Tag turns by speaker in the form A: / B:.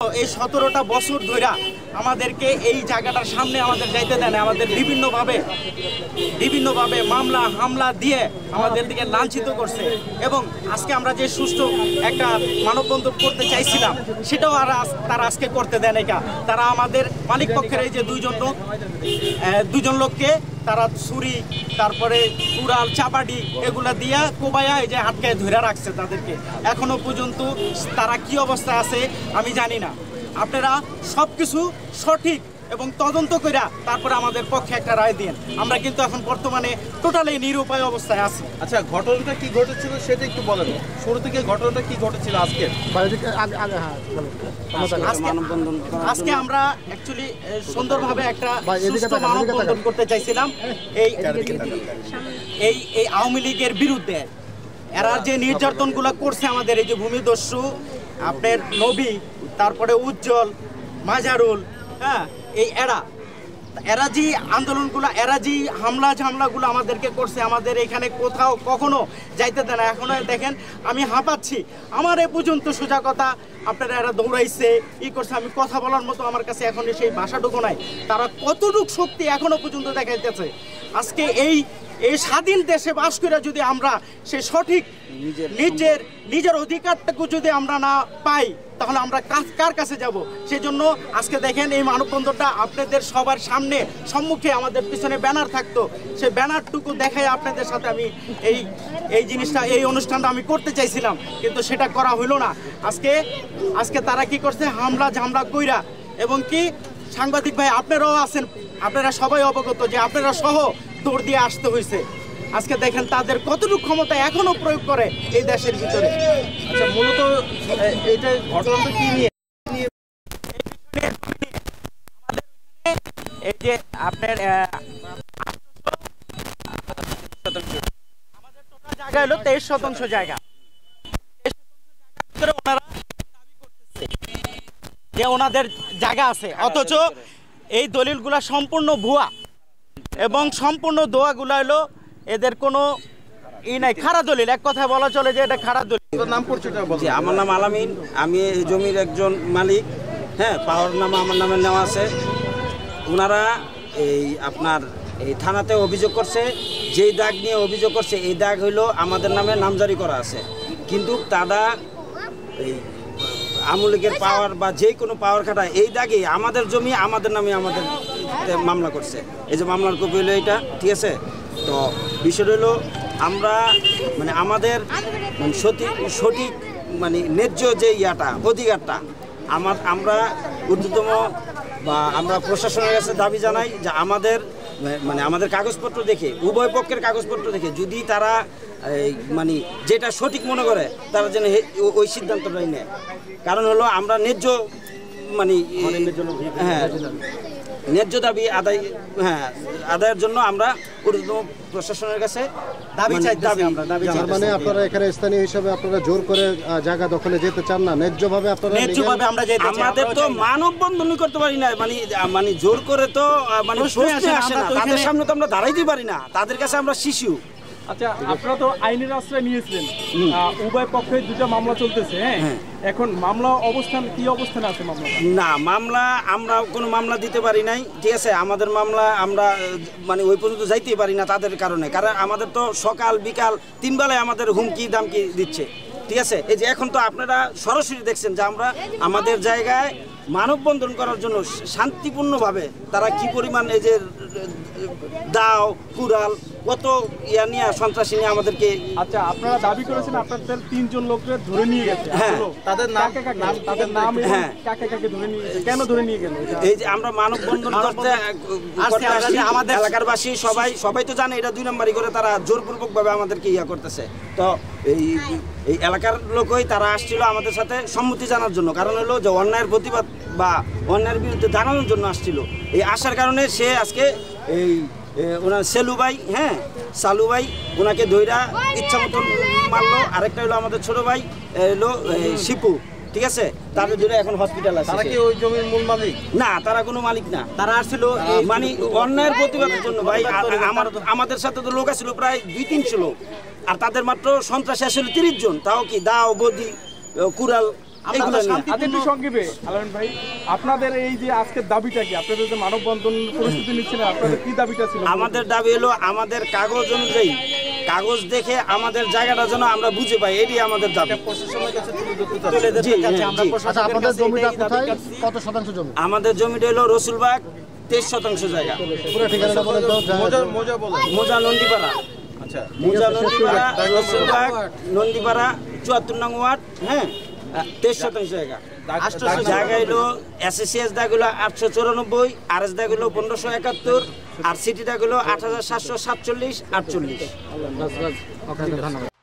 A: এই 17টা বছর ধরে আমাদেরকে এই জায়গাটার সামনে আমাদের যাইতে দেয় না। আমাদের বিভিন্নভাবে মামলা হামলা দিয়ে আমাদের দিকে লাঞ্ছিত করছে এবং আজকে আমরা যে সুষ্ঠু একটা মানববন্ধন করতে চাইছিলাম সেটাও তারা আজকে করতে দেয় না। তারা আমাদের মালিক পক্ষের এই যে দুজন লোককে তারা ছুরি তারপরে কুড়াল চাপাটি এগুলা দিয়া কোবায়া এই যে হাতকায় ধরে রাখছে তাদেরকে। এখনো পর্যন্ত তারা কি অবস্থায় আছে আমি জানি না। আপনারা সব কিছু সঠিক এবং তদন্ত করে তারপরে আমাদের পক্ষে একটা রায় দিন। আমরা কিন্তু এখন বর্তমানে টোটালি নিরুপায় অবস্থায় আছি।
B: আচ্ছা, ঘটনাটা কি ঘটেছিল সেটা একটু বলেন। শুরু থেকে ঘটনাটা কি ঘটেছিল
A: আজকে আমরা অ্যাকচুয়ালি সুন্দরভাবে একটা সুষ্ঠু মানববন্ধন করতে চাইছিলাম এই আওয়ামী লীগের বিরুদ্ধে। এরা যে নির্যাতনগুলো করছে আমাদের এই যে ভূমিদস্যু আপনার নবী তারপরে উজ্জ্বল মাজারুল, হ্যাঁ, এই এরা যে আন্দোলনগুলো এরা যে হামলাগুলো আমাদেরকে করছে, আমাদের এখানে কোথাও কখনো যাইতে দেয় না। এখনো দেখেন আমি হাঁপাচ্ছি, আমার এ পর্যন্ত সোজা কথা আপনারা এরা দৌড়াইছে করছে, আমি কথা বলার মতো আমার কাছে এখন সেই ভাষাটুকু নাই। তারা কতটুকু শক্তি এখনো পর্যন্ত দেখাইতেছে। আজকে এই স্বাধীন দেশে বাস করে যদি আমরা সে সঠিক নিজের অধিকারটুকু যদি আমরা না পাই তাহলে আমরা কার কাছে যাব? সেজন্য আজকে দেখেন এই মানববন্ধনটা আপনাদের সবার সম্মুখে আমাদের পিছনে ব্যানার থাকতো, সেই ব্যানারটুকু দেখাই আপনাদের সাথে আমি এই অনুষ্ঠানটা আমি করতে চাইছিলাম, কিন্তু সেটা করা হইলো না। আজকে তারা কি করছে, ঝামলা কইরা, এবং কি সাংবাদিক ভাই আপনারাও আছেন, আপনারা সবাই অবগত যে আপনারা সহ দৌড় দিয়ে আসতে হয়েছে। আজকে দেখেন তাদের কতটুকু ক্ষমতা এখনো প্রয়োগ করে এই দেশের ভিতরে।
B: আচ্ছা, মূলত এইটা ঘটনাটা কি নিয়ে?
A: এই যে আপনার আমাদের টোটাল জায়গা হলো 23% জায়গা। ওনারা দাবি করতেছে যে ওনাদের জায়গা আছে, অথচ এই দলিলগুলা সম্পূর্ণ ভুয়া এবং সম্পূর্ণ দোয়াগুলো হলো এদের কোনো নাই, খারাপ দলিল। এক কথায় বলা চলে যে এটা খারাপ দলিল।
B: নাম পরিচয়টা বলুন।
C: আমার নাম আলামিন, আমি এই জমির একজন মালিক। হ্যাঁ, পাওয়ার নাম আমার নামে নেওয়া আছে। ওনারা আপনার এই থানাতে অভিযোগ করছে, যেই দাগ নিয়ে অভিযোগ করছে এই দাগ হইলো আমাদের নামে নামজারি করা আছে, কিন্তু তারা এই আওয়ামী লীগের পাওয়ার বা যে কোনো পাওয়ার খাটায় এই দাগে আমাদের জমি আমাদের নামে আমাদের মামলা করছে। এই যে মামলার কপি হলো এটা, ঠিক আছে? তো বিষয় হলো আমরা মানে আমাদের সঠিক মানে ন্যায্য যে অধিকারটা আমরা ঊর্ধ্বতম বা আমরা প্রশাসনের কাছে দাবি জানাই যে আমাদের কাগজপত্র দেখে, উভয় পক্ষের কাগজপত্র দেখে যদি তারা মানে যেটা সঠিক মনে করে তারা যেন ওই সিদ্ধান্তটাই নেয়। কারণ হলো আমরা ন্যায্য ন্যায্য দাবি আদায়ের জন্য আমরা ঊর্ধ্বতম প্রশাসনের কাছে দাবি চাইতেছি।
D: মানে আপনারা এখানে স্থানীয় হিসেবে আপনারা জোর করে জায়গা দখলে যেতে চান না, ন্যায্যভাবে
C: আমরা আমাদের তো মানববন্ধনই করতে পারি না, মানে জোর করে তো মানে প্রশ্ন আসে না। তাদের সামনে তো আমরা দাঁড়াইতে পারি না, তাদের কাছে আমরা শিশু।
E: আচ্ছা, আপনারা তো আইনের আশ্রয় নিয়েছিলেন, উভয় পক্ষে দুটা মামলা চলতেছে। হ্যাঁ, এখন মামলা কি অবস্থানে আছে?
C: মামলা আমরা কোনো মামলা দিতে পারি নাই, ঠিক আছে? আমাদের মামলা আমরা মানে ওই পর্যন্ত যাইতেই পারি না তাদের কারণে। কারণ আমাদের তো সকাল বিকাল 3 বেলায় আমাদের হুমকি দামকি দিচ্ছে, ঠিক আছে? এই যে এখন তো আপনারা সরাসরি দেখছেন যে আমরা আমাদের জায়গায় মানববন্ধন করার জন্য শান্তিপূর্ণভাবে তারা কি পরিমাণ এই যে দাও কুড়াল কত নিয়ে সন্ত্রাসী নিয়ে আমাদেরকে।
E: আচ্ছা, আপনারা দাবি করেছেন আপনাদের 3 জন লোককে ধরে নিয়ে গেছে।
C: হ্যাঁ,
E: তাদের নাম
C: হ্যাঁ,
E: কাকে ধরে নিয়ে গেছে, কেন ধরে নিয়ে গেল?
C: এই যে আমরা মানববন্ধন করতে আসছি, আমাদের এলাকারবাসী সবাই তো জানে এটা 2 নম্বরই করে তারা জোরপূর্বক ভাবে আমাদেরকে করতেছে। তো এই এলাকার লোকই তারা আসছিল আমাদের সাথে সম্মতি জানার জন্য। কারণ হলো যে অন্যায়ের প্রতিবাদ বা অন্যায়ের বিরুদ্ধে দাঁড়ানোর জন্য আসছিল। এই আসার কারণে সে আজকে ওনার সালু ভাই ওনাকে ধইরা ইচ্ছা মতন মারলো। আরেকটা হলো আমাদের ছোট ভাই হলো শিপু, ঠিক আছে? তাদের ধরে এখন হসপিটাল আছে।
B: তারা কি ওই জমির মূল মালিক না?
C: তারা কোনো মালিক না, তারা আসছিল মানে অন্যায়ের প্রতিবাদের জন্য। ভাই আমাদের সাথে তো লোক আসছিল প্রায় 200-300 লোক, আর তাদের মাত্র সন্ত্রাসী আসলে 30 জন। তাও কি দাও বদি কুড়াল
A: আমরা
C: এগুলো
A: তো
C: নিয়ে।
E: আচ্ছা, একটু
A: শান্তিপূর্ণ
E: সংক্ষেপে আলামিন ভাই, আপনাদের এই যে আজকের দাবিটা কি? আপনাদের যে মানববন্ধন পরিস্থিতি নিচ্ছিলেন, আপনাদের কি দাবিটা ছিল?
C: আমাদের দাবি হলো আমাদের কাগজ অনুযায়ী, কাগজ দেখে আমাদের জায়গাটা যেন আমরা বুঝে পাই, এটি আমাদের দাবি।
B: প্রশাসনের কাছে তুলে ধরতে চাচ্ছি।
A: তুলে ধরতে
C: জি,
A: চাচ্ছি।
C: হ্যাঁ,
A: আমরা
C: জি।
D: আচ্ছা,
A: প্রশাসনের
D: আপনাদের
A: কাছে
D: জমিটা
A: এটাই দাবি
D: কোথায়?
A: করছি।
D: কত শতাংশ জমি?
C: আমাদের জমিটা হলো রসুলবাগ 23% জায়গা,
D: পুরো ঠিকানাটা বলেন তো।
B: মোজা বলেন।
C: মোজা নন্দীপাড়া,
B: আচ্ছা
C: মোজা নন্দীপাড়া, রসুলবাগ নন্দীপাড়া 74 নং ওয়ার্ড, হ্যাঁ, 23% জায়গা। জায়গা হলো এসএসসিএস দাগ হলো 894, আরএস দাগ হলো 1571, আর সিটি দাগ হলো 8747 48।
D: ওকে, ধন্যবাদ।